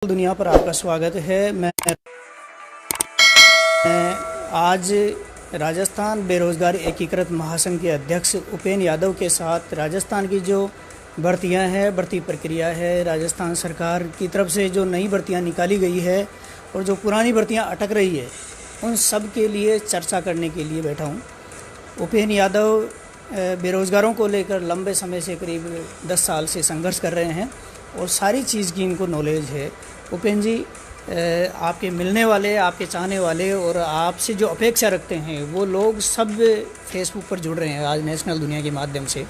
दुनिया पर आपका स्वागत है। मैं आज राजस्थान बेरोज़गार एकीकृत महासंघ के अध्यक्ष उपेंद्र यादव के साथ राजस्थान की जो भर्तियां हैं, भर्ती प्रक्रिया है, राजस्थान सरकार की तरफ से जो नई भर्तियां निकाली गई है और जो पुरानी भर्तियां अटक रही है, उन सब के लिए चर्चा करने के लिए बैठा हूं। उपेंद्र यादव बेरोज़गारों को लेकर लंबे समय से करीब 10 साल से संघर्ष कर रहे हैं और सारी चीज़ की इनको नॉलेज है। उपेंद्र जी, आपके मिलने वाले, आपके चाहने वाले और आपसे जो अपेक्षा रखते हैं वो लोग सब फेसबुक पर जुड़ रहे हैं आज नेशनल दुनिया के माध्यम से।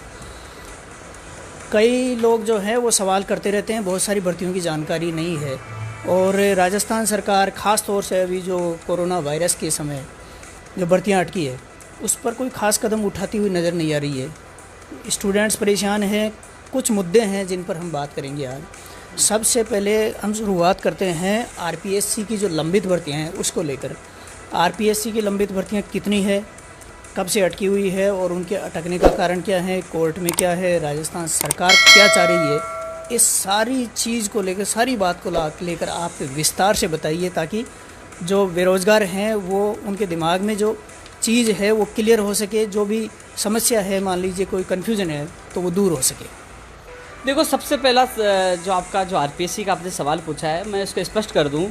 कई लोग जो हैं वो सवाल करते रहते हैं, बहुत सारी भर्तियों की जानकारी नहीं है और राजस्थान सरकार ख़ास तौर से अभी जो कोरोना वायरस के समय जो भर्तियां अटकी है उस पर कोई ख़ास कदम उठाती हुई नज़र नहीं आ रही है। स्टूडेंट्स परेशान हैं। कुछ मुद्दे हैं जिन पर हम बात करेंगे आज। सबसे पहले हम शुरुआत करते हैं आरपीएससी की जो लंबित भर्तियां हैं उसको लेकर। आरपीएससी की लंबित भर्तियां कितनी है, कब से अटकी हुई है और उनके अटकने का कारण क्या है, कोर्ट में क्या है, राजस्थान सरकार क्या चाह रही है, इस सारी चीज़ को लेकर, सारी बात को लेकर आप विस्तार से बताइए ताकि जो बेरोज़गार हैं वो उनके दिमाग में जो चीज़ है वो क्लियर हो सके, जो भी समस्या है, मान लीजिए कोई कन्फ्यूज़न है तो वो दूर हो सके। देखो, सबसे पहला जो आपका जो आरपीएससी का आपने सवाल पूछा है, मैं इसको स्पष्ट कर दूं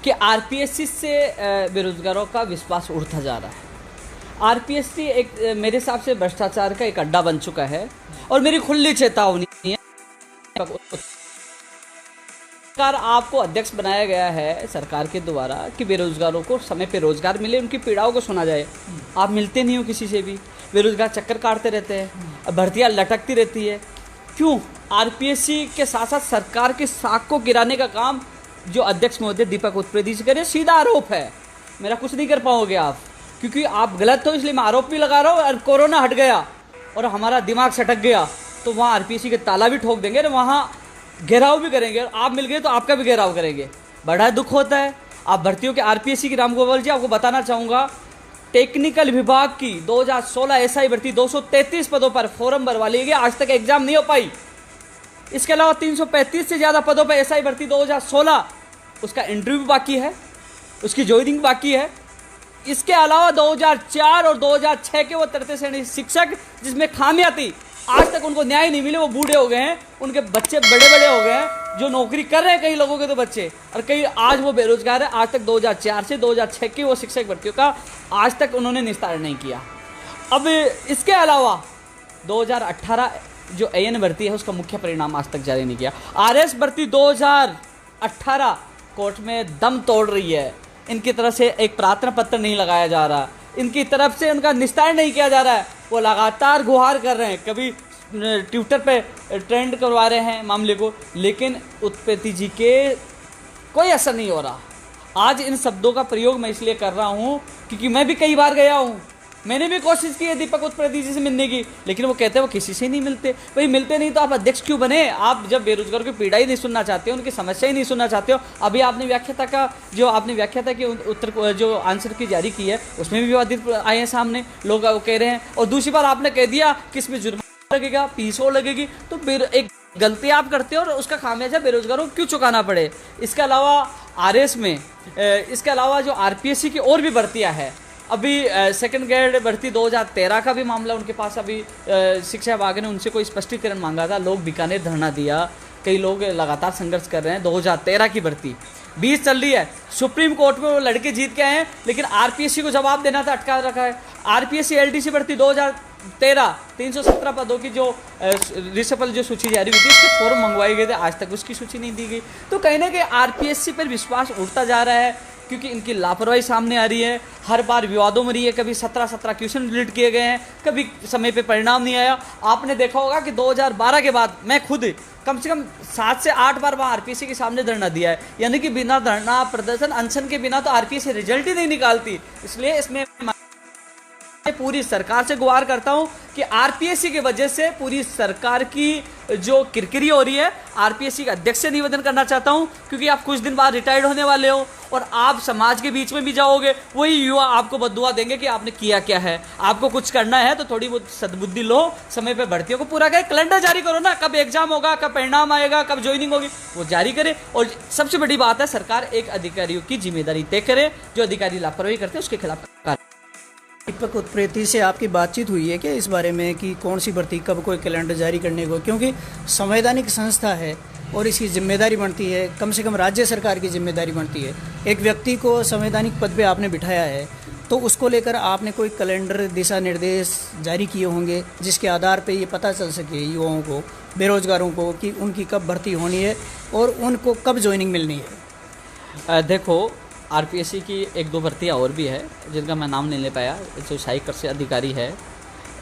कि आरपीएससी से बेरोजगारों का विश्वास उठता जा रहा है। आरपीएससी एक मेरे हिसाब से भ्रष्टाचार का एक अड्डा बन चुका है और मेरी खुली चेतावनी है। सरकार आपको अध्यक्ष बनाया गया है सरकार के द्वारा कि बेरोजगारों को समय पे रोजगार मिले, उनकी पीड़ाओं को सुना जाए। आप मिलते नहीं हो किसी से भी, बेरोजगार चक्कर काटते रहते हैं, भर्तियाँ लटकती रहती है। क्यों? आरपीएससी के साथ साथ सरकार की साख को गिराने का काम जो अध्यक्ष महोदय दीपक उत्प्रेती जी करे, सीधा आरोप है। मेरा कुछ नहीं कर पाओगे आप, क्योंकि आप गलत हो, इसलिए मैं आरोप भी लगा रहा हूँ। और कोरोना हट गया और हमारा दिमाग सटक गया तो वहाँ आरपीएससी के ताला भी ठोक देंगे और वहाँ घेराव भी करेंगे और आप मिल गए तो आपका भी घेराव करेंगे। बड़ा दुख होता है। आप भर्तियों के आरपीएससी की रामगोपाल जी, आपको बताना चाहूँगा, टेक्निकल विभाग की 2016 एसआई भर्ती 233 पदों पर फॉर्म भरवा ली गई, आज तक एग्जाम नहीं हो पाई। इसके अलावा 335 से ज़्यादा पदों पर एसआई भर्ती 2016, उसका इंटरव्यू बाकी है, उसकी ज्वाइनिंग बाकी है। इसके अलावा 2004 और 2006 के वो तृतीय श्रेणी शिक्षक जिसमें खामियां थी, आज तक उनको न्याय नहीं मिले। वो बूढ़े हो गए हैं, उनके बच्चे बड़े बड़े हो गए हैं, जो नौकरी कर रहे हैं कई लोगों के तो बच्चे, और कई आज वो बेरोजगार है। आज तक 2004 से 2006 की वो शिक्षक भर्तियों का आज तक उन्होंने निस्तारण नहीं किया। अब इसके अलावा 2018 जो एएन भर्ती है उसका मुख्य परिणाम आज तक जारी नहीं किया। आरएस भर्ती 2018 कोर्ट में दम तोड़ रही है। इनकी तरफ से एक प्रार्थना पत्र नहीं लगाया जा रहा, इनकी तरफ से उनका निस्तारण नहीं किया जा रहा है। वो लगातार गुहार कर रहे हैं, कभी ट्विटर पे ट्रेंड करवा रहे हैं मामले को, लेकिन उत्पत्ति जी के कोई असर नहीं हो रहा। आज इन शब्दों का प्रयोग मैं इसलिए कर रहा हूँ क्योंकि मैं भी कई बार गया हूँ, मैंने भी कोशिश की है दीपक उत्पत्ति जी से मिलने की, लेकिन वो कहते हैं वो किसी से नहीं मिलते। भाई मिलते नहीं तो आप अध्यक्ष क्यों बने? आप जब बेरोजगारों की पीड़ा ही नहीं सुनना चाहते हो, उनकी समस्या ही नहीं सुनना चाहते हो। अभी आपने व्याख्याता की उत्तर जो आंसर की जारी की है उसमें भी विवादित आए हैं सामने, लोग कह रहे हैं। और दूसरी बार आपने कह दिया कि इसमें जुर्माना लगेगा, पीसो लगेगी, तो एक गलती आप करते हो और उसका खामियाजा बेरोजगारों को क्यों चुकाना पड़े। इसके अलावा आरएस में इसके अलावा जो आरपीएससी की और भी भर्तियाँ हैं, अभी सेकंड ग्रेड भर्ती 2013 का भी मामला उनके पास, अभी शिक्षा विभाग ने उनसे कोई स्पष्टीकरण मांगा था, लोग बीकानेर धरना दिया, कई लोग लगातार संघर्ष कर रहे हैं। 2013 की भर्ती 20 चल रही है, सुप्रीम कोर्ट में वो लड़के जीत के आए हैं, लेकिन आरपीएससी को जवाब देना था, अटका रखा है। आरपीएससी एलडीसी भर्ती 2013 317 पदों की जो रिसफल जो सूची जारी हुई थी, उसके फॉर्म मंगवाए गए थे, आज तक उसकी सूची नहीं दी गई। तो कहीं ना कहीं आरपीएससी पर विश्वास उठता जा रहा है क्योंकि इनकी लापरवाही सामने आ रही है। हर बार विवादों में रही है, कभी 17 क्वेश्चन डिलीट किए गए हैं, कभी समय पे परिणाम नहीं आया। आपने देखा होगा कि 2012 के बाद मैं खुद कम से कम 7 से 8 बार वहाँ आरपीएससी के सामने धरना दिया है, यानी कि बिना धरना प्रदर्शन अनशन के बिना तो आरपीएससी रिजल्ट ही नहीं निकालती। इसलिए इसमें पूरी सरकार से गुहार करता हूं कि आरपीएससी की वजह से पूरी सरकार की जो किरकिरी हो रही है, आरपीएससी के अध्यक्ष से निवेदन करना चाहता हूं, क्योंकि आप कुछ दिन बाद रिटायर्ड होने वाले हो और आप समाज के बीच में भी जाओगे, वही युवा आपको बद्दुआ देंगे कि आपने किया क्या है। आपको कुछ करना है तो थोड़ी बहुत सद्बुद्धि लो, समय पे भर्तियों को पूरा करें, कैलेंडर जारी करो ना, कब एग्जाम होगा, कब परिणाम आएगा, कब ज्वाइनिंग होगी, वो जारी करे। और सबसे बड़ी बात है, सरकार एक अधिकारियों की जिम्मेदारी तय करे, जो अधिकारी लापरवाही करते हैं उसके खिलाफ दीपक उत्प्रेती से आपकी बातचीत हुई है क्या इस बारे में कि कौन सी भर्ती कब कोई कैलेंडर जारी करने को, क्योंकि संवैधानिक संस्था है और इसकी जिम्मेदारी बनती है, कम से कम राज्य सरकार की जिम्मेदारी बनती है। एक व्यक्ति को संवैधानिक पद पे आपने बिठाया है तो उसको लेकर आपने कोई कैलेंडर दिशा निर्देश जारी किए होंगे जिसके आधार पे ये पता चल सके युवाओं को, बेरोजगारों को, कि उनकी कब भर्ती होनी है और उनको कब ज्वाइनिंग मिलनी है। देखो, आरपीएससी की एक दो भर्तियाँ और भी है जिनका मैं नाम नहीं ले पाया, जो सहायक कृषि अधिकारी है,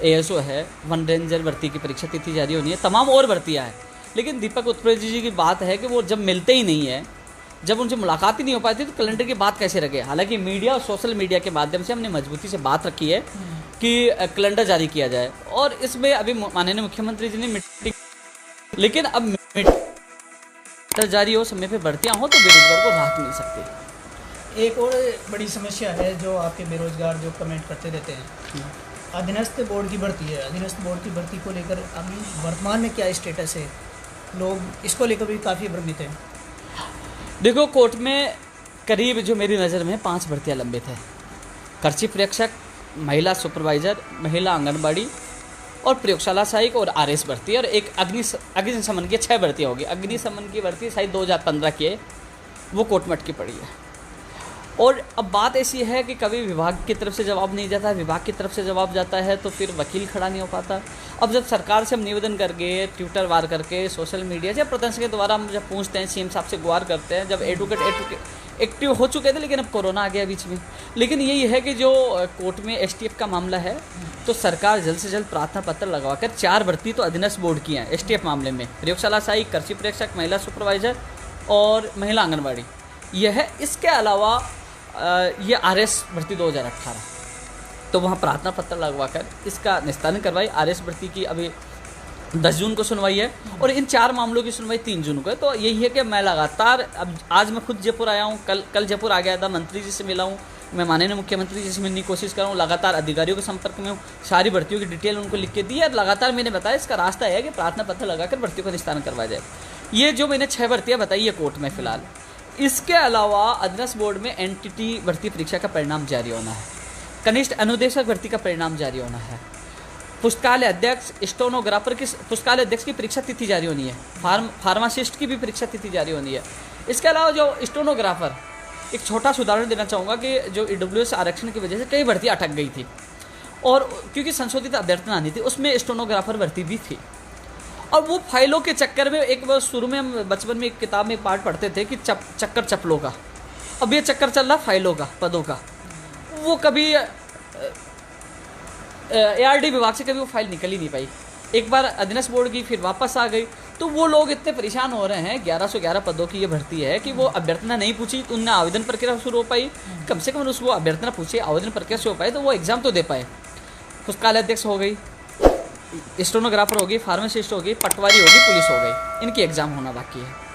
एएसओ है, वन रेंजर भर्ती की परीक्षा तिथि जारी होनी है, तमाम और भर्तियाँ हैं। लेकिन दीपक उत्प्रेती जी की बात है कि वो जब मिलते ही नहीं है, जब उनसे मुलाकात ही नहीं हो पाती तो कैलेंडर की बात कैसे रखे। हालांकि मीडिया और सोशल मीडिया के माध्यम से हमने मजबूती से बात रखी है कि कैलेंडर जारी किया जाए, और इसमें अभी माननीय मुख्यमंत्री जी ने मीटिंग, लेकिन अब जारी हो, समय पर भर्तियाँ हो तो बेरोजगार को राहत मिल सकती है। एक और बड़ी समस्या है जो आपके बेरोजगार जो कमेंट करते रहते हैं, अधीनस्थ बोर्ड की भर्ती है। अधीनस्थ बोर्ड की भर्ती को लेकर अभी वर्तमान में क्या स्टेटस है, लोग इसको लेकर भी काफ़ी भ्रमित हैं। देखो, कोर्ट में करीब जो मेरी नज़र में 5 भर्तियाँ लंबित है। कृषि प्रेक्षक, महिला सुपरवाइज़र, महिला आंगनबाड़ी और प्रयोगशाला सहायक और आरएस भर्ती, और एक अग्निशमन की 6 भर्तियाँ होगी। अग्निशमन की भर्ती शायद 2015 की है, वो कोर्ट में अटकी पड़ी है। और अब बात ऐसी है कि कभी विभाग की तरफ से जवाब नहीं जाता है, विभाग की तरफ से जवाब जाता है तो फिर वकील खड़ा नहीं हो पाता। अब जब सरकार से हम निवेदन करके, ट्विटर वार करके, सोशल मीडिया या प्रदर्शन के द्वारा हम जब पूछते हैं, सीएम साहब से गुहार करते हैं, जब एडवोकेट एक्टिव हो चुके थे, लेकिन अब कोरोना आ गया बीच में। लेकिन यही है कि जो कोर्ट में एसटीएफ का मामला है, तो सरकार जल्द से जल्द प्रार्थना पत्र लगवाकर 4 भर्ती तो अधीनस्थ बोर्ड की हैं एसटीएफ मामले में, प्रयोगशाला सहायक, कृषि प्रेक्षक, महिला सुपरवाइजर और महिला आंगनबाड़ी। यह है। इसके अलावा ये आरएस भर्ती 2018, तो वहाँ प्रार्थना पत्र लगवाकर इसका निस्तारण करवाई। आरएस भर्ती की अभी 10 जून को सुनवाई है और इन 4 मामलों की सुनवाई 3 जून को है। तो यही है कि मैं लगातार, अब आज मैं खुद जयपुर आया हूँ, कल जयपुर आ गया था, मंत्री जी से मिला हूँ, मैं माननीय मुख्यमंत्री जी से मिलने की कोशिश कर रहा हूँ, लगातार अधिकारियों के संपर्क में हूँ, सारी भर्तियों की डिटेल उनको लिख के दी है। लगातार मैंने बताया इसका रास्ता है कि प्रार्थना पत्र लगाकर भर्तियों का निस्तारण करवाया जाए। ये जो मैंने 6 भर्तियाँ बताई है कोर्ट में फिलहाल। इसके अलावा अधीनस्थ बोर्ड में एनटीटी भर्ती परीक्षा का परिणाम जारी होना है, कनिष्ठ अनुदेशक भर्ती का परिणाम जारी होना है, पुस्तकालय अध्यक्ष, स्टेनोग्राफर की पुस्तकालय अध्यक्ष की परीक्षा तिथि जारी होनी है, फार्मासिस्ट की भी परीक्षा तिथि जारी होनी है। इसके अलावा जो स्टेनोग्राफर, एक छोटा सा उदाहरण देना चाहूँगा कि जो ईडब्ल्यूएस आरक्षण की वजह से कई भर्तियाँ अटक गई थी, और क्योंकि संशोधित अभ्यर्थना आनी थी, उसमें स्टेनोग्राफर भर्ती भी थी। और वो फाइलों के चक्कर में, एक बार शुरू में हम बचपन में एक किताब में पार्ट पढ़ते थे कि चक्कर चप्पलों का, अब ये चक्कर चल रहा फाइलों का, पदों का। वो कभी एआरडी विभाग से कभी वो फाइल निकल ही नहीं पाई, एक बार अधीनस्थ बोर्ड की, फिर वापस आ गई। तो वो लोग इतने परेशान हो रहे हैं, 1111 पदों की ये भर्ती है कि वो अभ्यर्थना नहीं पूछी तो उनने आवेदन प्रक्रिया शुरू हो पाई, कम से कम वो अभ्यर्थना पूछे, आवेदन प्रक्रिया से हो पाए तो वो एग्ज़ाम तो दे पाए। पुस्तकालय अध्यक्ष हो गई, स्टेनोग्राफर होगी, फार्मासिस्ट होगी, पटवारी होगी, पुलिस हो गई, इनकी एग्ज़ाम होना बाकी है।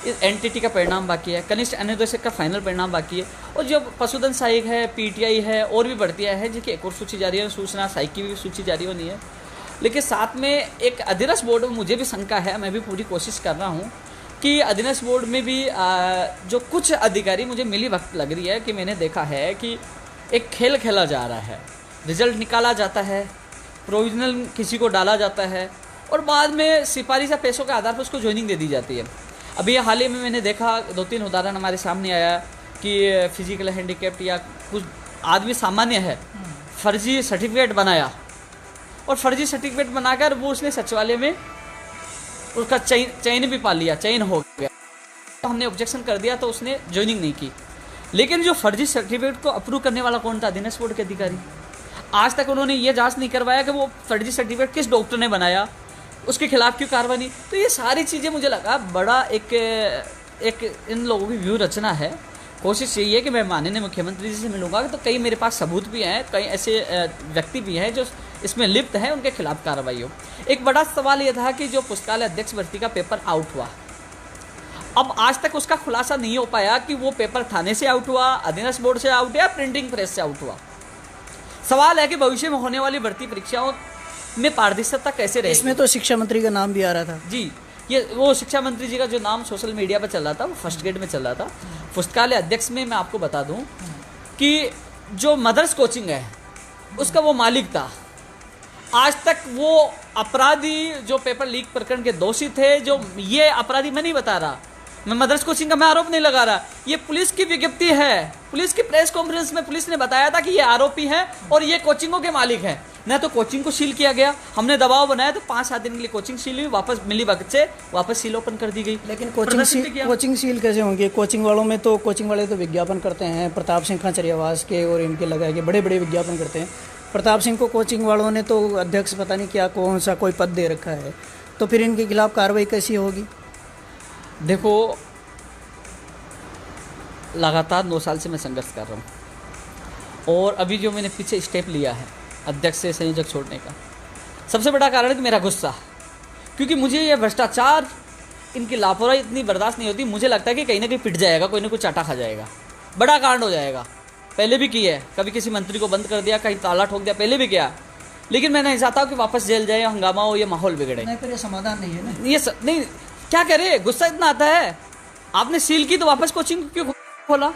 इस एनटीटी का परिणाम बाकी है, कनिष्ठ अनुदेशक का फाइनल परिणाम बाकी है, और जो पशुधन सहायक है, पीटीआई है, और भी भर्तियाँ हैं जिनकी एक और सूची जारी है, सूचना सहायक की भी सूची जारी होनी है। लेकिन साथ में एक अधीनस्थ बोर्ड में मुझे भी शंका है, मैं भी पूरी कोशिश कर रहा हूँ कि अधीनस्थ बोर्ड में भी जो कुछ अधिकारी मुझे मिली वक्त लग रही है कि मैंने देखा है कि एक खेल खेला जा रहा है, रिजल्ट निकाला जाता है, प्रोविजनल किसी को डाला जाता है और बाद में सिफारिश या पैसों के आधार पर उसको ज्वाइनिंग दे दी जाती है। अभी हाल ही में मैंने देखा 2-3 उदाहरण हमारे सामने आया कि फिजिकल हैंडीकैप्ड या कुछ आदमी सामान्य है, फर्जी सर्टिफिकेट बनाया और फर्जी सर्टिफिकेट बनाकर वो उसने सचिवालय में उसका चयन भी पा लिया, चयन हो गया। तो हमने ऑब्जेक्शन कर दिया तो उसने ज्वाइनिंग नहीं की। लेकिन जो फर्जी सर्टिफिकेट को अप्रूव करने वाला कौन था? अधीनस्थ बोर्ड के अधिकारी। आज तक उन्होंने ये जांच नहीं करवाया कि वो फर्जी सर्टिफिकेट किस डॉक्टर ने बनाया, उसके खिलाफ क्यों कार्रवाई नहीं। तो ये सारी चीज़ें मुझे लगा बड़ा एक इन लोगों की व्यू रचना है कोशिश यही है कि मैं माननीय मुख्यमंत्री जी से मिलूंगा तो कई मेरे पास सबूत भी हैं, कई ऐसे व्यक्ति भी हैं जो इसमें लिप्त हैं, उनके खिलाफ कार्रवाई हो। एक बड़ा सवाल यह था कि जो पुस्तकालय अध्यक्ष भर्ती का पेपर आउट हुआ, अब आज तक उसका खुलासा नहीं हो पाया कि वो पेपर थाने से आउट हुआ, अधीनस्थ बोर्ड से आउट या प्रिंटिंग प्रेस से आउट हुआ। सवाल है कि भविष्य में होने वाली भर्ती परीक्षाओं में पारदर्शिता कैसे रहेगी। इसमें तो शिक्षा मंत्री का नाम भी आ रहा था जी, ये वो शिक्षा मंत्री जी का जो नाम सोशल मीडिया पर चल रहा था, वो फर्स्ट ग्रेड में चल रहा था। पुस्तकालय अध्यक्ष में मैं आपको बता दूं कि जो मदर्स कोचिंग है उसका वो मालिक था। आज तक वो अपराधी जो पेपर लीक प्रकरण के दोषी थे, जो ये अपराधी मैं नहीं बता रहा, मैं मदर्स कोचिंग का मैं आरोप नहीं लगा रहा, ये पुलिस की विज्ञप्ति है। पुलिस की प्रेस कॉन्फ्रेंस में पुलिस ने बताया था कि ये आरोपी हैं और ये कोचिंगों के मालिक हैं। न तो कोचिंग को सील किया गया, हमने दबाव बनाया तो 5-7 दिन के लिए कोचिंग सील हुई, वापस मिली वक्त से वापस सील ओपन कर दी गई। लेकिन कोचिंग सील कैसे होंगे? कोचिंग वाले तो विज्ञापन करते हैं, प्रताप सिंह खाचरियावास के और इनके लगाए के बड़े बड़े विज्ञापन करते हैं। प्रताप सिंह को कोचिंग वालों ने तो अध्यक्ष पता नहीं क्या कौन सा कोई पद दे रखा है, तो फिर इनके खिलाफ कार्रवाई कैसी होगी? देखो, लगातार 9 साल से मैं संघर्ष कर रहा हूँ और अभी जो मैंने पीछे स्टेप लिया है अध्यक्ष से संयोजक छोड़ने का, सबसे बड़ा कारण है कि मेरा गुस्सा, क्योंकि मुझे ये भ्रष्टाचार, इनकी लापरवाही इतनी बर्दाश्त नहीं होती। मुझे लगता है कि कहीं ना कहीं पिट जाएगा, कोई ना कोई चाटा खा जाएगा, बड़ा कांड हो जाएगा। पहले भी किया है, कभी किसी मंत्री को बंद कर दिया, कहीं ताला ठोक दिया, पहले भी किया, लेकिन मैं नहीं चाहता कि वापस जेल जाए, हंगामा हो, ये माहौल बिगड़े। नहीं, पर ये समाधान नहीं है ना। ये नहीं, क्या करे, गुस्सा इतना आता है। आपने सील की तो वापस कोचिंग क्यों खोला?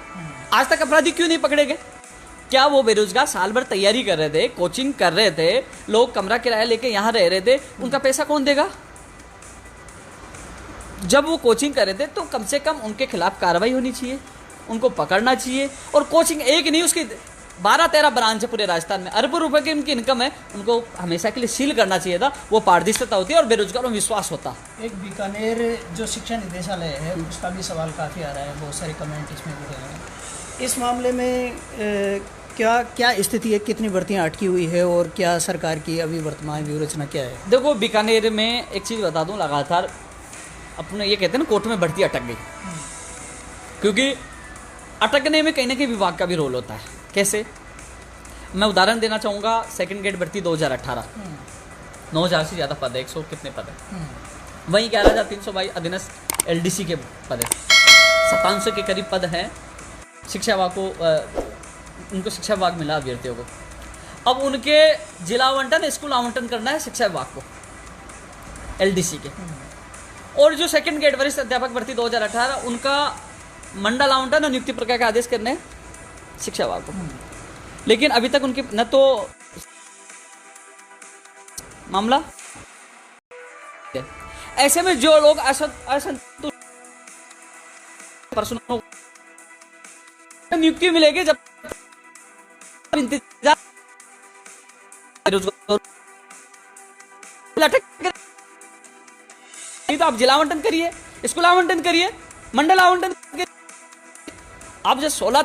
आज तक अपराधी क्यों नहीं पकड़े गए? क्या वो बेरोजगार साल भर तैयारी कर रहे थे, कोचिंग कर रहे थे, लोग कमरा किराया लेके यहाँ रह रहे थे, उनका पैसा कौन देगा? जब वो कोचिंग कर रहे थे तो कम से कम उनके खिलाफ कार्रवाई होनी चाहिए, उनको पकड़ना चाहिए। और कोचिंग एक नहीं, उसकी 12-13 ब्रांच है पूरे राजस्थान में, अरबों रुपए की उनकी इनकम है, उनको हमेशा के लिए सील करना चाहिए था। वो पारदर्शिता होती है और बेरोजगारों में विश्वास होता। एक बीकानेर जो शिक्षा निदेशालय है उसका भी सवाल काफ़ी आ रहा है, बहुत सारे कमेंट इसमें भी रहे हैं। इस मामले में क्या स्थिति है, कितनी भर्तियाँ अटकी हुई है और क्या सरकार की अभी वर्तमान व्यूहरचना क्या है? देखो, बीकानेर में एक चीज़ बता दूं, लगातार अपने ये कहते हैं ना, कोर्ट में भर्ती अटक गई, क्योंकि अटकने में कहीं ना कहीं विभाग का भी रोल होता है। कैसे? मैं उदाहरण देना चाहूँगा, सेकंड ग्रेड भर्ती 2018, 9,000 से ज़्यादा पद है, 100 कितने पद है, वहीं 11,322 अधीनस्थ LDC के पद है, 5700 के करीब पद हैं। शिक्षा विभाग को उनको शिक्षा विभाग मिला अभ्यर्थियों को। अब उनके जिला आवंटन, स्कूल आवंटन करना है शिक्षा विभाग को, LDC के। और जो सेकंड ग्रेड वरिष्ठ अध्यापक भर्ती 2018, उनका मंडल आवंटन और नियुक्ति प्रक्रिया का आदेश करने शिक्षा विभाग को। लेकिन अभी तक उनकी न तो मामला, ऐसे में जो लोग असंतुष्ट पर्सनों को नियुक्ति मिलेगी, जब इंतजार तो आप जिला आवंटन करिए, स्कूल आवंटन करिए, मंडल आवंटन करिए। अब जब 16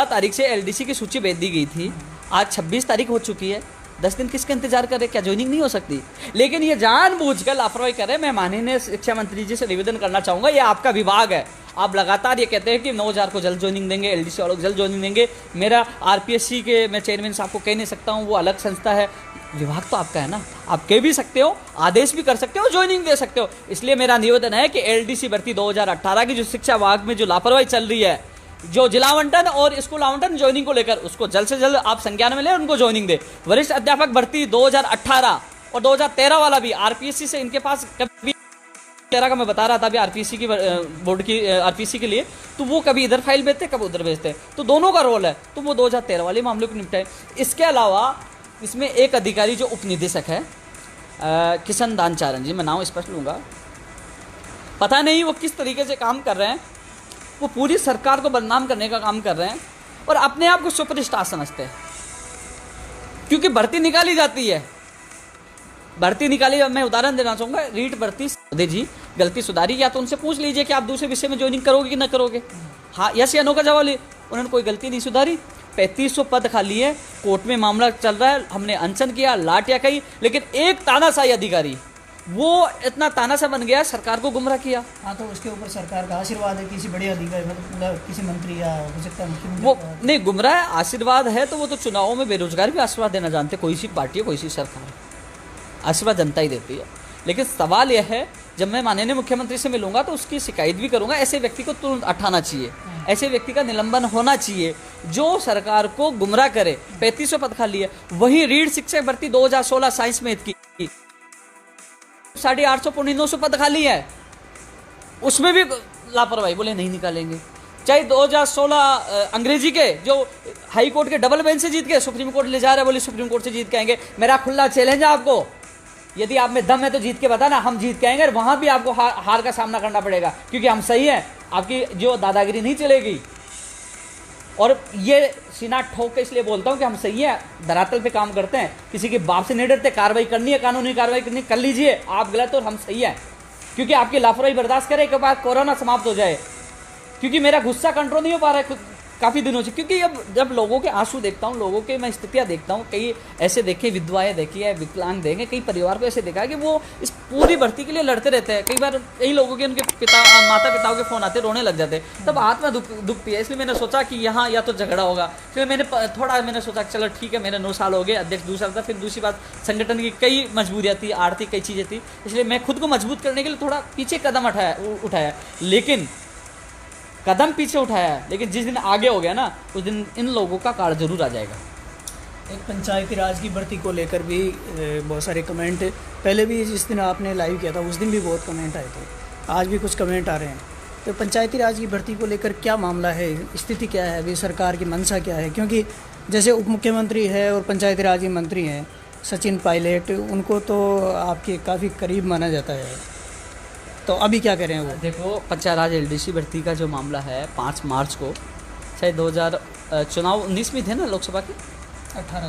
तारीख से LDC की सूची भेज दी गई थी, आज 26 तारीख हो चुकी है, 10 दिन किसका इंतजार कर रहे? क्या ज्वाइनिंग नहीं हो सकती? लेकिन ये जानबूझकर लापरवाही कर रहे हैं। मैं माननीय शिक्षा मंत्री जी से निवेदन करना चाहूँगा, ये आपका विभाग है, आप लगातार ये कहते हैं कि 9,000 को जल्द ज्वाइनिंग देंगे, LDC वालों को जल्द ज्वाइनिंग देंगे। मेरा RPSC के मैं चेयरमैन साहब को कह नहीं सकता हूँ, वो अलग संस्था है, विभाग तो आपका है ना, आप कह भी सकते हो, आदेश भी कर सकते हो, ज्वाइनिंग दे सकते हो। इसलिए मेरा निवेदन है कि LDC भर्ती 2018 की जो शिक्षा विभाग में जो लापरवाही चल रही है, जो जिला आवंटन और स्कूल आवंटन ज्वाइनिंग को लेकर, उसको जल्द से जल्द आप संज्ञान में लें, उनको ज्वाइनिंग दे। वरिष्ठ अध्यापक भर्ती 2018 और 2013 वाला भी RPSC से इनके पास कभी 13 का मैं बता रहा था अभी RPSC की बोर्ड की RPSC के लिए, तो वो कभी इधर फाइल भेजते, कभी उधर भेजते, तो दोनों का रोल है, तो वो 2013 वाले मामले को निपटाए। इसके अलावा इसमें एक अधिकारी जो उप निदेशक है, किशन दानचारण जी, मैं नाम स्पष्ट लूँगा, पता नहीं वो किस तरीके से काम कर रहे हैं, वो पूरी सरकार को बदनाम करने का काम कर रहे हैं और अपने आप को सुपरस्टार समझते हैं। क्योंकि भर्ती निकाली जाती है, मैं उदाहरण देना चाहूँगा, रीट भर्ती दे जी, गलती सुधारी, या तो उनसे पूछ लीजिए कि आप दूसरे विषय में ज्वाइनिंग करोगे कि ना करोगे, हाँ यस या नो का जवाब ले। उन्होंने कोई गलती नहीं सुधारी, 3500 पद खाली है, कोर्ट में मामला चल रहा है, हमने अनशन किया, लाटिया कही, लेकिन एक तानाशाही अधिकारी वो इतना तानाशाह बन गया, सरकार को गुमराह किया। हाँ, तो उसके ऊपर सरकार का आशीर्वाद है, किसी बड़े अधिकारी मतलब किसी मंत्री या हो सकता है मुख्यमंत्री वो का। नहीं, गुमराह आशीर्वाद है तो वो तो चुनावों में बेरोजगार भी आशीर्वाद देना जानते, कोई सी पार्टी हो कोई सी सरकार, आशीर्वाद जनता ही देती है। लेकिन सवाल यह है, जब मैं माननीय मुख्यमंत्री से मिलूंगा तो उसकी शिकायत भी करूंगा, ऐसे व्यक्ति को तुरंत हटाना चाहिए, ऐसे व्यक्ति का निलंबन होना चाहिए जो सरकार को गुमराह करे। 3500 पद खाली है। वही रीढ़ शिक्षक भर्ती 2016 साइंस में की 850 पौने 900 पद खाली है, उसमें भी लापरवाही, बोले नहीं निकालेंगे। चाहे 2016 अंग्रेजी के जो हाई कोर्ट के डबल बेंच से जीत के सुप्रीम कोर्ट ले जा रहे हैं, बोले सुप्रीम कोर्ट से जीत के आएंगे। मेरा खुला चैलेंज है आपको, यदि आप में दम है तो जीत के बताना, हम जीत के आएंगे। वहां भी आपको हार का सामना करना पड़ेगा, क्योंकि हम सही हैं, आपकी जो दादागिरी नहीं चलेगी। और ये सीना ठोक के इसलिए बोलता हूं कि हम सही हैं, धरातल पे काम करते हैं, किसी के बाप से नहीं डरते। कार्रवाई करनी है, कानूनी कार्रवाई करनी कर लीजिए, आप गलत और हम सही हैं, क्योंकि आपकी लापरवाही बर्दाश्त करें के बाद कोरोना समाप्त हो जाए। क्योंकि मेरा गुस्सा कंट्रोल नहीं हो पा रहा है काफ़ी दिनों से, क्योंकि अब जब लोगों के आंसू देखता हूँ, लोगों के मैं स्थितियाँ देखता हूँ, कई ऐसे देखे, विधवाएं देखी है, विकलांग देखे, कई परिवार को ऐसे देखा है कि वो इस पूरी भर्ती के लिए लड़ते रहते हैं। कई बार कई लोगों के उनके माता पिताओं के फ़ोन आते, रोने लग जाते, तब आत्मा दुखती है। इसलिए मैंने सोचा कि यहाँ या तो झगड़ा होगा, फिर मैंने सोचा चलो ठीक है, मेरे 9 साल हो गए, अध्यक्ष दूसरा था। फिर दूसरी बात, संगठन की कई मजबूरियाँ थी, आर्थिक कई चीज़ें थी, इसलिए मैं खुद को मजबूत करने के लिए थोड़ा पीछे कदम उठाया। लेकिन कदम पीछे उठाया है, लेकिन जिस दिन आगे हो गया ना, उस दिन इन लोगों का कार्ड जरूर आ जाएगा। एक पंचायती राज की भर्ती को लेकर भी बहुत सारे कमेंट, पहले भी जिस दिन आपने लाइव किया था उस दिन भी बहुत कमेंट आए थे, आज भी कुछ कमेंट आ रहे हैं। तो पंचायती राज की भर्ती को लेकर क्या मामला है, स्थिति क्या है, अभी सरकार की मंशा क्या है? क्योंकि जैसे उप मुख्यमंत्री है और पंचायती राज के मंत्री हैं सचिन पायलट, उनको तो आपके काफ़ी करीब माना जाता है, तो अभी क्या करें वो? देखो, पंचायत राज LDC भर्ती का जो मामला है, 5 मार्च को, शायद 2000 चुनाव 19 में थे ना, लोकसभा के 18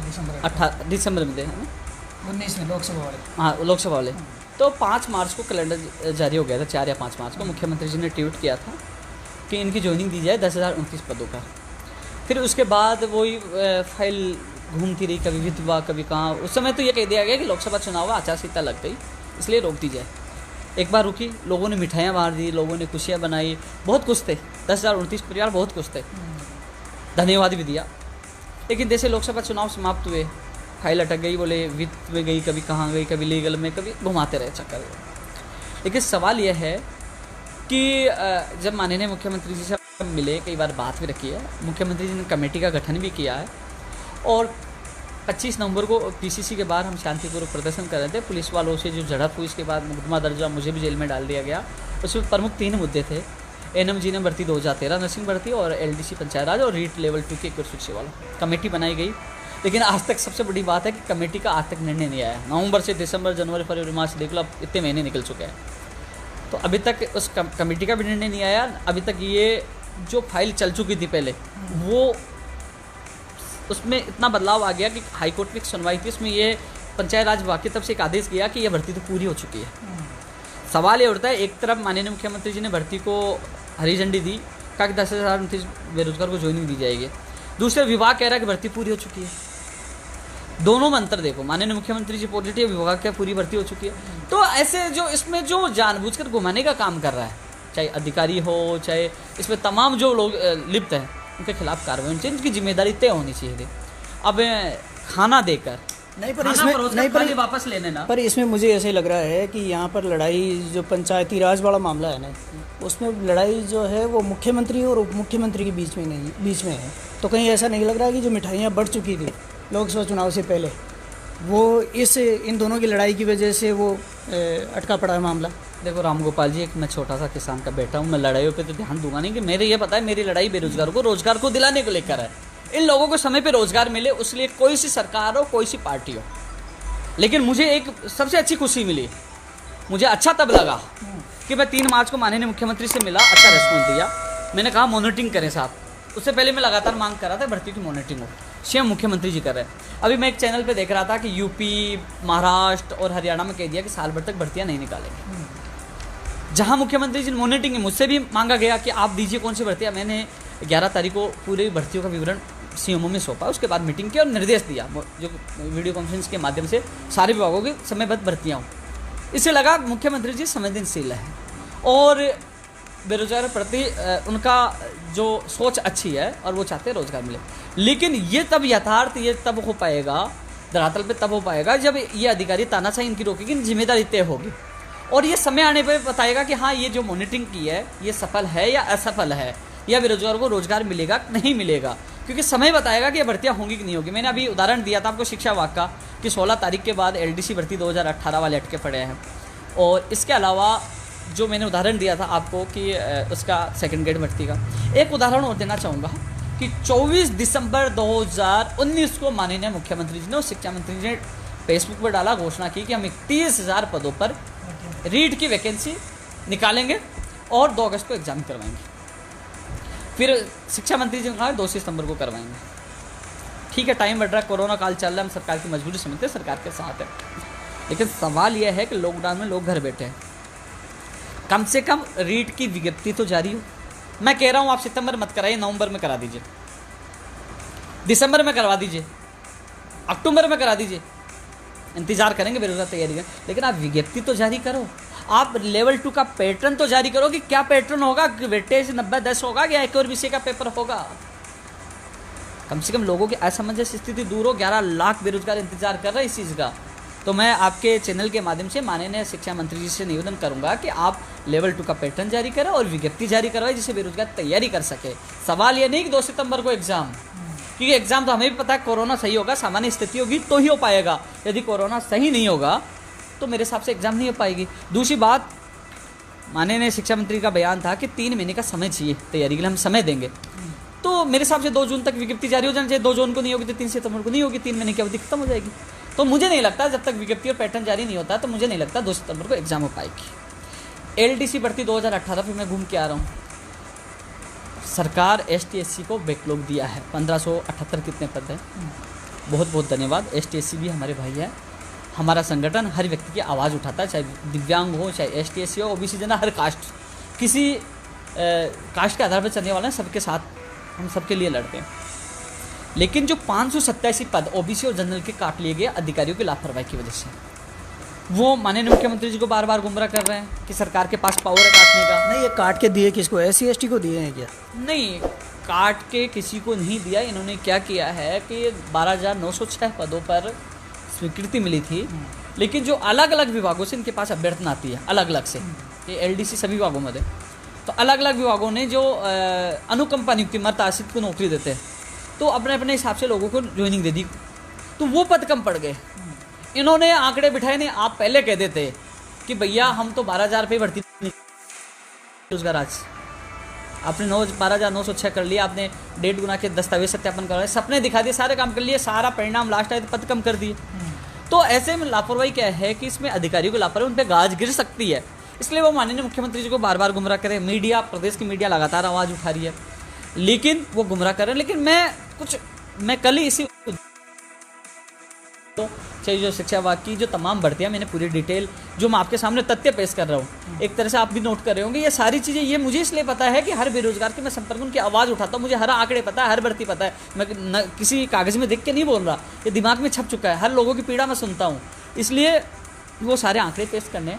दिसंबर में थे ना, 19 में लोकसभा वाले, हाँ लोकसभा वाले। तो 5 मार्च को कैलेंडर जारी हो गया था, 4 या 5 मार्च को मुख्यमंत्री जी ने ट्वीट किया था कि इनकी ज्वाइनिंग दी जाए 10,029 पदों का। फिर उसके बाद वही फाइल घूमती रही, कभी विधवा कभी कहाँ। उस समय तो ये कह दिया गया कि लोकसभा चुनाव आचार संहिता लग गई, इसलिए रोक दी जाए। एक बार रुकी, लोगों ने मिठाइयाँ बांट दी, लोगों ने खुशियाँ बनाई, बहुत कुछ थे, 10,029 परिवार, बहुत कुछ थे, धन्यवाद भी दिया। लेकिन जैसे लोकसभा चुनाव समाप्त हुए, फाइल अटक गई, बोले वित्त में गई, कभी कहाँ गई, कभी लीगल में, कभी घुमाते रहे चक्कर। लेकिन सवाल यह है कि जब माननीय मुख्यमंत्री जी से मिले, कई बार बात भी रखी है, मुख्यमंत्री जी ने कमेटी का गठन भी किया है, और 25 नवंबर को PCC के बाहर हम शांतिपूर्वक प्रदर्शन कर रहे थे। पुलिस वालों से जो झड़प हुई, इसके बाद मुकदमा दर्ज हुआ, मुझे भी जेल में डाल दिया गया। उसमें प्रमुख 3 मुद्दे थे, NMG ने भर्ती 2013 नर्सिंग भर्ती, और LDC पंचायत राज, और रीट लेवल 2 के कृषि वाला कमेटी बनाई गई। लेकिन आज तक सबसे बड़ी बात है कि कमेटी का आज तक निर्णय नहीं आया। नवंबर से दिसंबर, जनवरी, फरवरी, मार्च देख लो, अब इतने महीने निकल चुके हैं, तो अभी तक उस कमेटी का भी निर्णय नहीं आया। अभी तक ये जो फाइल चल चुकी थी पहले, वो उसमें इतना बदलाव आ गया कि हाई कोर्ट में एक सुनवाई थी, उसमें ये पंचायत राज विभाग की तरफ से एक आदेश किया कि यह भर्ती तो पूरी हो चुकी है। सवाल ये उठता है, एक तरफ माननीय मुख्यमंत्री जी ने भर्ती को हरी झंडी दी, कहा कि 10,029 बेरोजगार को ज्वाइनिंग दी जाएगी, दूसरे विभाग कह रहा है कि भर्ती पूरी हो चुकी है। दोनों में अंतर देखो, माननीय मुख्यमंत्री जी पॉजिटिव, विभाग क्या पूरी भर्ती हो चुकी है। तो ऐसे जो इसमें जो जानबूझकर घुमाने का काम कर रहा है, चाहे अधिकारी हो, चाहे इसमें तमाम जो लोग लिप्त हैं, उनके खिलाफ कार्रवाई होनी चाहिए, उनकी जिम्मेदारी तय होनी चाहिए। अब खाना देकर नहीं, पर इसमें वापस लेने ना, पर इसमें मुझे ऐसे लग रहा है कि यहाँ पर लड़ाई जो पंचायती राज वाला मामला है ना, उसमें लड़ाई जो है वो मुख्यमंत्री और उप मुख्यमंत्री के बीच में है। तो कहीं ऐसा नहीं लग रहा है कि जो मिठाइयाँ बढ़ चुकी थी लोकसभा चुनाव से पहले, वो इन दोनों की लड़ाई की वजह से वो अटका पड़ा है मामला? देखो राम गोपाल जी, एक मैं छोटा सा किसान का बेटा हूँ, मैं लड़ाइयों पे तो ध्यान दूंगा नहीं, कि मेरे ये पता है मेरी लड़ाई बेरोजगारों को रोजगार को दिलाने को लेकर है। इन लोगों को समय पे रोजगार मिले, उसलिए कोई सी सरकार हो, कोई सी पार्टी हो। लेकिन मुझे एक सबसे अच्छी खुशी मिली, मुझे अच्छा तब लगा कि मैं 3 मार्च को माननीय मुख्यमंत्री से मिला, अच्छा रिस्पॉन्स दिया। मैंने कहा मॉनिटरिंग करें साहब, उससे पहले मैं लगातार मांग कर रहा था भर्ती की मॉनिटरिंग हो, स्वयं मुख्यमंत्री जी कर रहे हैं। अभी मैं एक चैनल पे देख रहा था कि यूपी, महाराष्ट्र और हरियाणा में कह दिया कि साल भर तक भर्तियाँ नहीं निकालेंगे। जहां मुख्यमंत्री जी मॉनिटरिंग, मुझसे भी मांगा गया कि आप दीजिए कौन सी भर्तियाँ। मैंने 11 तारीख को पूरी भर्तियों का विवरण CMO में सौंपा, उसके बाद मीटिंग की और निर्देश दिया, जो वीडियो कॉन्फ्रेंस के माध्यम से सारे विभागों की समयबद्ध भर्तियाँ हों। इससे लगा मुख्यमंत्री जी संवेदनशील है और बेरोजगार प्रति उनका जो सोच अच्छी है और वो चाहते हैं रोजगार मिले। लेकिन ये तब यथार्थ ये तब हो पाएगा, धरातल पे तब हो पाएगा जब ये अधिकारी तानाशाही इनकी रोकेगी, जिम्मेदारी तय होगी और ये समय आने पर बताएगा कि हाँ ये जो मॉनिटरिंग की है ये सफल है या असफल है, या बेरोजगार को रोजगार मिलेगा नहीं मिलेगा, क्योंकि समय बताएगा कि ये भर्तियाँ होंगी कि नहीं होगी। मैंने अभी उदाहरण दिया था आपको शिक्षा विभाग का कि 16 तारीख के बाद LDC भर्ती 2018 वाले अटके पड़े हैं। और इसके अलावा जो मैंने उदाहरण दिया था आपको कि उसका सेकंड ग्रेड भर्ती का, एक उदाहरण और देना चाहूँगा कि 24 दिसंबर 2019 को माननीय मुख्यमंत्री जी ने और शिक्षा मंत्री जी ने फेसबुक पर डाला, घोषणा की कि हम 31,000 पदों पर रीट की वैकेंसी निकालेंगे और 2 अगस्त को एग्जाम करवाएंगे। फिर शिक्षा मंत्री जी ने कहा 2 सितंबर को करवाएंगे। ठीक है, टाइम बढ़ रहा है, कोरोना काल चल रहा है, हम सरकार की मजबूरी समझते हैं, सरकार के साथ है। लेकिन सवाल यह है कि लॉकडाउन में लोग घर बैठे हैं, कम से कम रीट की विज्ञप्ति तो जारी हो। मैं कह रहा हूँ आप सितंबर मत कराइए, नवंबर में करा दीजिए, दिसंबर में करवा दीजिए, अक्टूबर में करा दीजिए, इंतजार करेंगे बेरोजगार तैयारी का। लेकिन आप विज्ञप्ति तो जारी करो, आप लेवल 2 का पैटर्न तो जारी करो कि क्या पैटर्न होगा, वेटेज 90-10 होगा या एक और विषय का पेपर होगा। कम से कम लोगों की असमंजस स्थिति दूर हो। 11 लाख बेरोजगार इंतजार कर रहे हैं इस चीज़ का। तो मैं आपके चैनल के माध्यम से माननीय शिक्षा मंत्री जी से निवेदन करूंगा कि आप लेवल 2 का पैटर्न जारी करें और विज्ञप्ति जारी करवाएं जिससे बेरोजगार तैयारी कर सके। सवाल ये नहीं कि 2 सितंबर को एग्जाम, क्योंकि एग्जाम तो हमें भी पता है कोरोना सही होगा, सामान्य स्थिति होगी तो ही हो पाएगा। यदि कोरोना सही नहीं होगा तो मेरे हिसाब से एग्जाम नहीं हो पाएगी। दूसरी बात, माननीय शिक्षा मंत्री का बयान था कि 3 महीने का समय चाहिए तैयारी के लिए, हम समय देंगे। तो मेरे हिसाब से 2 जून तक विज्ञप्ति जारी हो जानी चाहिए। 2 जून को नहीं होगी तो 3 सितंबर को नहीं होगी, 3 महीने की अवधि खत्म हो जाएगी। तो मुझे नहीं लगता, जब तक विज्ञप्ति और पैटर्न जारी नहीं होता तो मुझे नहीं लगता 2 सितंबर को एग्जाम हो पाएगी। LDC भर्ती 2018 पे मैं घूम के आ रहा हूँ। सरकार ST-SC को बैकलॉग दिया है, 1578 कितने पद है। बहुत बहुत धन्यवाद। ST-SC भी हमारे भाई है। हमारा संगठन हर व्यक्ति की आवाज़ उठाता है, चाहे दिव्यांग हो, चाहे ST-SC हो, OBC जना, हर कास्ट, किसी कास्ट के आधार पर चलने वाले हैं, सबके साथ हम सबके लिए लड़ते हैं। लेकिन जो 587 पद OBC और जनरल के काट लिए गए अधिकारियों की लापरवाही की वजह से, वो माननीय मुख्यमंत्री जी को बार बार गुमराह कर रहे हैं कि सरकार के पास पावर है काटने का। नहीं, ये काट के दिए किसको, SC-ST को दिए हैं क्या? नहीं, काट के किसी को नहीं दिया। इन्होंने क्या किया है कि 12,906 पदों पर स्वीकृति मिली थी, लेकिन जो अलग अलग विभागों से इनके पास अभ्यर्थना आती है, अलग अलग से, ये LDC सभी विभागों में है, तो अलग अलग विभागों ने जो अनुकंपा नियुक्ति मर्द आश्रित को नौकरी देते हैं, तो अपने अपने हिसाब से लोगों को ज्वाइनिंग दे दी, तो वो पद कम पड़ गए। इन्होंने आंकड़े बिठाए नहीं। आप पहले कह देते कि भैया हम तो 12,000 पे भर्ती रोजगार, आज आपने 12,906 कर लिया, आपने 1.5 गुना के दस्तावेज सत्यापन करवाए, सपने दिखा दिए, सारे काम कर लिए, सारा परिणाम लास्ट आए तो पद कम कर दिए। तो ऐसे में लापरवाही क्या है कि इसमें अधिकारियों को लापरवाही, उन पर गाज गिर सकती है, इसलिए वो माननीय मुख्यमंत्री जी को बार बार गुमराह करें। मीडिया, प्रदेश की मीडिया लगातार आवाज़ उठा रही है, लेकिन वो गुमराह कर रहे हैं। लेकिन मैं कल ही इसी तो चाहे जो शिक्षा विभाग की जो तमाम भर्तियां, मैंने पूरी डिटेल जो मैं आपके सामने तथ्य पेश कर रहा हूँ, एक तरह से आप भी नोट कर रहे होंगे। ये सारी चीज़ें ये मुझे इसलिए पता है कि हर बेरोजगार के मैं संपर्क उनकी आवाज़ उठाता हूँ, मुझे हर आंकड़े पता है, हर भर्ती पता है। मैं किसी कागज़ में देख के नहीं बोल रहा, ये दिमाग में छप चुका है, हर लोगों की पीड़ा मैं सुनता हूँ, इसलिए वो सारे आंकड़े पेश करने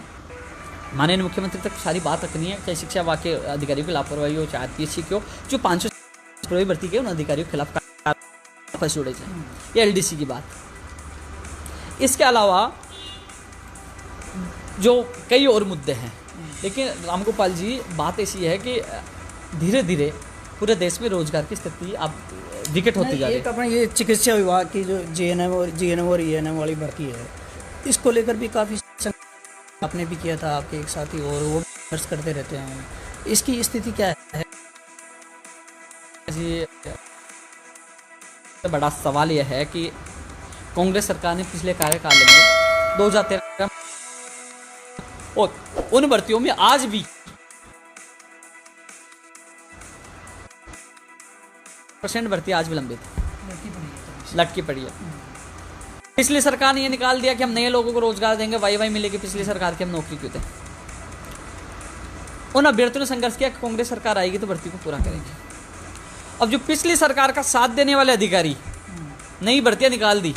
माननीय मुख्यमंत्री तक सारी बात रखनी है। चाहे शिक्षा विभाग के अधिकारियों की लापरवाही हो, चाहे RPSC की हो, जो 500 भर्ती के उन अधिकारियों के खिलाफ जोड़े जाए, ये LDC की बात। इसके अलावा जो कई और मुद्दे हैं, लेकिन रामगोपाल जी बात ऐसी है कि धीरे धीरे पूरे देश में रोजगार की स्थिति अब विकट होती जा रही है। अपना ये चिकित्सा विभाग की जो GNM और ENM वाली भर्ती है, इसको लेकर भी काफ़ी आपने भी किया था, आपके एक साथी, और वो संघर्ष करते रहते हैं। इसकी स्थिति क्या है जी? बड़ा सवाल यह है कि कांग्रेस सरकार ने पिछले कार्यकाल में 2013 और उन भर्तियों में आज भी % भर्ती आज भी लंबित लटकी पड़ी है। पिछली सरकार ने ये निकाल दिया कि हम नए लोगों को रोजगार देंगे, वाई मिलेगी, पिछली सरकार की हम नौकरी क्यों दें। उन अभ्यर्थियों ने संघर्ष किया कि कांग्रेस सरकार आएगी तो भर्ती को पूरा करेंगे। अब जो पिछली सरकार का साथ देने वाले अधिकारी नई भर्तियां निकाल दी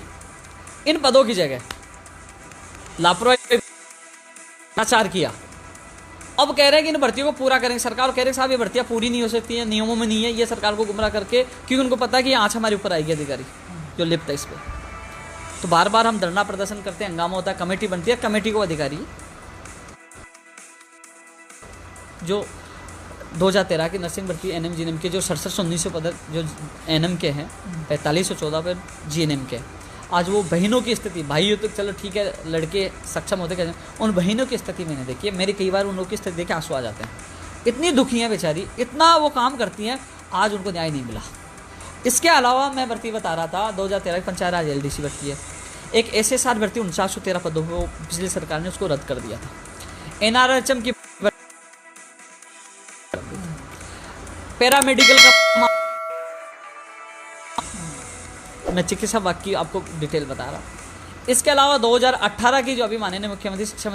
इन पदों की जगह, लापरवाही भ्रष्टाचार किया। अब कह रहे हैं कि इन भर्तियों को पूरा करेंगे। सरकार कह रहे हैं साहब ये भर्तियां पूरी नहीं हो सकती हैं, नियमों में नहीं है, ये सरकार को गुमराह करके, क्योंकि उनको पता है कि ये आँच हमारे ऊपर आएगी अधिकारी जो लिप्त है इस पर। तो बार बार हम धरना प्रदर्शन करते हैं, हंगामा होता है, कमेटी बनती है, कमेटी को अधिकारी जो 2013 की नर्सिंग भर्ती एनएम जीएनएम के जो 67-1900 पद जो एनएम के हैं, 4514 पर जीएनएम के, आज वो बहनों की स्थिति, भाइयों तो चलो ठीक है लड़के सक्षम होते कहते हैं, उन बहनों की स्थिति मैंने देखी है। मेरे कई बार उन लोगों की स्थिति देख के आंसू आ जाते हैं। इतनी दुखी हैं बेचारी, इतना वो काम करती हैं, आज उनको न्याय नहीं मिला। इसके अलावा मैं भर्ती बता रहा था 2013 की पंचायत राज एलडीसी भर्ती है, एक एसएसआर भर्ती 4913 पदों को पिछली सरकार ने उसको रद्द कर दिया था। एनआरएचएम की पैरामेडिकल का मैं चिकित्सा विभाग की आपको डिटेल बता रहा हूँ। इसके अलावा 2018 की जो अभी माननीय मुख्यमंत्री शिक्षा